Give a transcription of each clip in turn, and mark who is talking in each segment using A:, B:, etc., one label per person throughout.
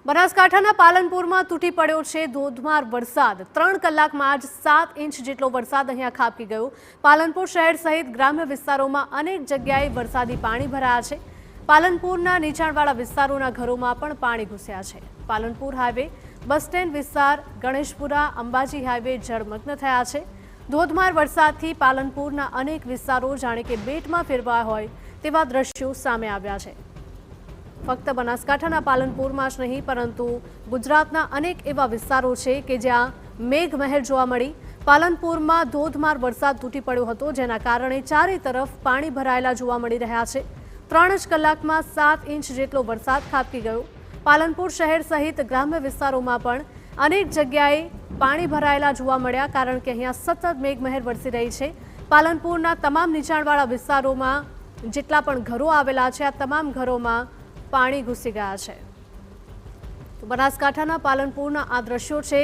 A: બનાસકાંઠાના પાલનપુરમાં તૂટી પડ્યો છે ધોધમાર વરસાદ। 3 કલાકમાં જ 7 ઇંચ જેટલો વરસાદ અહીંયા ખાબકી ગયો। પાલનપુર શહેર સહિત ગ્રામ્ય વિસ્તારોમાં અનેક જગ્યાએ વરસાદી પાણી ભરાયા છે। પાલનપુરના નીચાણવાળા વિસ્તારોના ઘરોમાં પણ પાણી ઘૂસ્યા છે। પાલનપુર હાઈવે, બસ સ્ટેન્ડ વિસ્તાર, ગણેશપુરા, અંબાજી હાઈવે જળમગ્ન થયા છે। ધોધમાર વરસાદથી પાલનપુરના અનેક વિસ્તારો જાણે કે બેટમાં ફેરવાયા હોય તેવા દ્રશ્યો સામે આવ્યા છે। ફક્ત બનાસકાંઠાના પાલનપુરમાં જ નહીં પરંતુ ગુજરાતના અનેક એવા વિસ્તારો છે કે જ્યાં મેઘમહેર જોવા મળી। પાલનપુરમાં ધોધમાર વરસાદ તૂટી પડ્યો હતો, જેના કારણે ચારે તરફ પાણી ભરાયેલા જોવા મળી રહ્યા છે। 3 જ કલાકમાં 7 ઇંચ જેટલો વરસાદ ખાબકી ગયો। પાલનપુર શહેર સહિત ગ્રામ્ય વિસ્તારોમાં પણ અનેક જગ્યાએ પાણી ભરાયેલા જોવા મળ્યા, કારણ કે અહીંયા સતત મેઘમહેર વરસી રહી છે। પાલનપુરના તમામ નીચાણવાળા વિસ્તારોમાં જેટલા પણ ઘરો આવેલા છે, આ તમામ ઘરોમાં પાણી ઘૂસી ગયા છે। તો બનાસકાંઠાના પાલનપુરના આ દ્રશ્યો છે,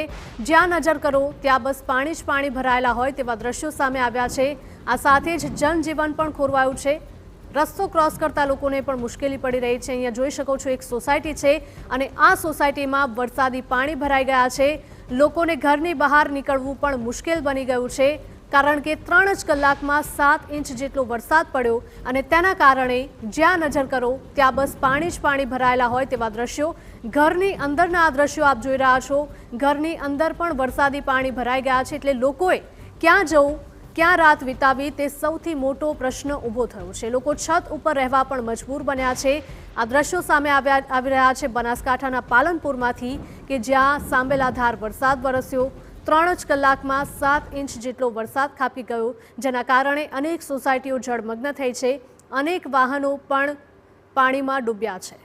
A: જ્યાં નજર કરો ત્યાં બસ પાણી જ પાણી ભરાયેલા હોય તેવા દ્રશ્યો સામે આવ્યા છે। આ સાથે જ જનજીવન પણ ખોરવાયું છે। રસ્તો ક્રોસ કરતા લોકોને પણ મુશ્કેલી પડી રહી છે। અહીંયા જોઈ શકો છો એક સોસાયટી છે અને આ સોસાયટીમાં વરસાદી પાણી ભરાઈ ગયા છે। લોકોને ઘરની બહાર નીકળવું પણ મુશ્કેલ બની ગયું છે, કારણ કે 3 જ કલાકમાં 7 ઇંચ જેટલો વરસાદ પડ્યો અને તેના કારણે જ્યાં નજર કરો ત્યાં બસ પાણી જ પાણી ભરાયેલા હોય તેવા દ્રશ્યો। ઘરની અંદરના આ દ્રશ્યો આપ જોઈ રહ્યા છો। ઘરની અંદર પણ વરસાદી પાણી ભરાઈ ગયા છે, એટલે લોકોએ ક્યાં જવું, ક્યાં રાત વિતાવી તે સૌથી મોટો પ્રશ્ન ઊભો થયો છે। લોકો છત ઉપર રહેવા પણ મજબૂર બન્યા છે। આ દ્રશ્યો સામે આવી રહ્યા છે બનાસકાંઠાના પાલનપુરમાંથી, કે જ્યાં સાંબેલાધાર વરસાદ વરસ્યો। 3 જ કલાકમાં 7 ઇંચ જેટલો વરસાદ ખાબકી ગયો, જેના કારણે અનેક સોસાયટીઓ જળમગ્ન થઈ છે। અનેક વાહનો પણ પાણીમાં ડૂબ્યા છે।